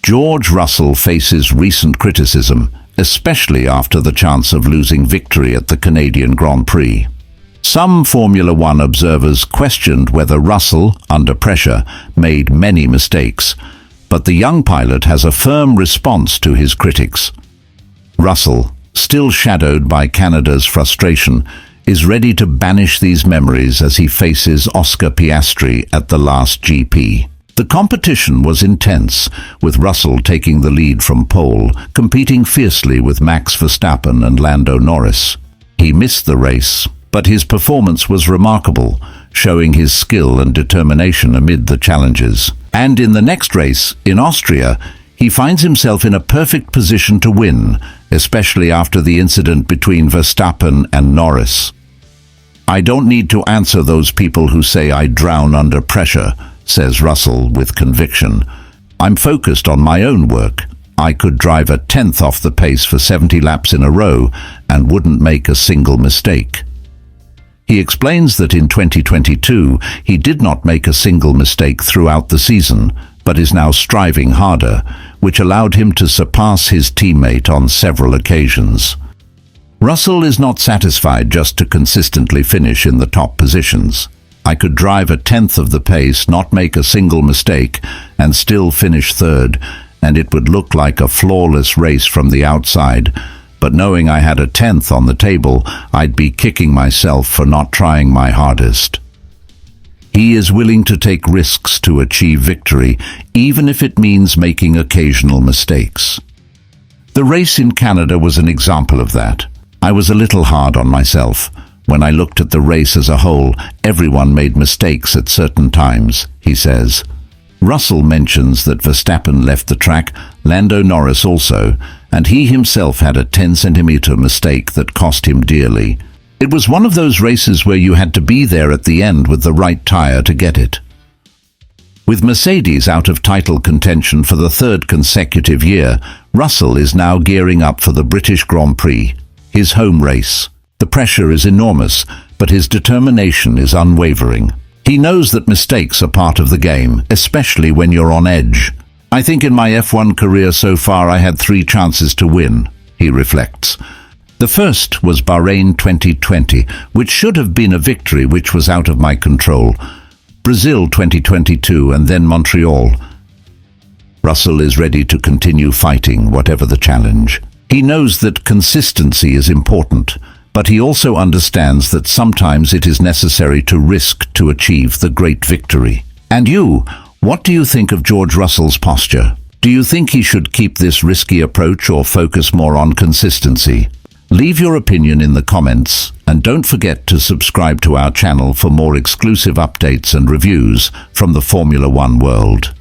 George Russell faces recent criticism, especially after the chance of losing victory at the Canadian Grand Prix. Some Formula One observers questioned whether Russell, under pressure, made many mistakes, but the young pilot has a firm response to his critics. Russell, still shadowed by Canada's frustration, is ready to banish these memories as he faces Oscar Piastri at the last GP. The competition was intense, with Russell taking the lead from pole, competing fiercely with Max Verstappen and Lando Norris. He missed the race, but his performance was remarkable, showing his skill and determination amid the challenges. And in the next race, in Austria, he finds himself in a perfect position to win, especially after the incident between Verstappen and Norris. "I don't need to answer those people who say I drown under pressure," says Russell with conviction. "I'm focused on my own work. I could drive a tenth off the pace for 70 laps in a row and wouldn't make a single mistake." He explains that in 2022 he did not make a single mistake throughout the season, but is now striving harder, which allowed him to surpass his teammate on several occasions. Russell is not satisfied just to consistently finish in the top positions. "I could drive a tenth of the pace, not make a single mistake, and still finish third, and it would look like a flawless race from the outside. But knowing I had a tenth on the table, I'd be kicking myself for not trying my hardest." He is willing to take risks to achieve victory, even if it means making occasional mistakes. The race in Canada was an example of that. "I was a little hard on myself. When I looked at the race as a whole, everyone made mistakes at certain times," he says. Russell mentions that Verstappen left the track, Lando Norris also, and he himself had a 10-centimeter mistake that cost him dearly. "It was one of those races where you had to be there at the end with the right tire to get it." With Mercedes out of title contention for the third consecutive year, Russell is now gearing up for the British Grand Prix, his home race. The pressure is enormous, but his determination is unwavering. He knows that mistakes are part of the game, especially when you're on edge. "I think in my F1 career so far I had 3 chances to win," he reflects. "The first was Bahrain 2020, which should have been a victory which was out of my control. Brazil 2022 and then Montreal." Russell is ready to continue fighting whatever the challenge. He knows that consistency is important, but he also understands that sometimes it is necessary to risk to achieve the great victory. And you, what do you think of George Russell's posture? Do you think he should keep this risky approach or focus more on consistency? Leave your opinion in the comments, and don't forget to subscribe to our channel for more exclusive updates and reviews from the Formula One world.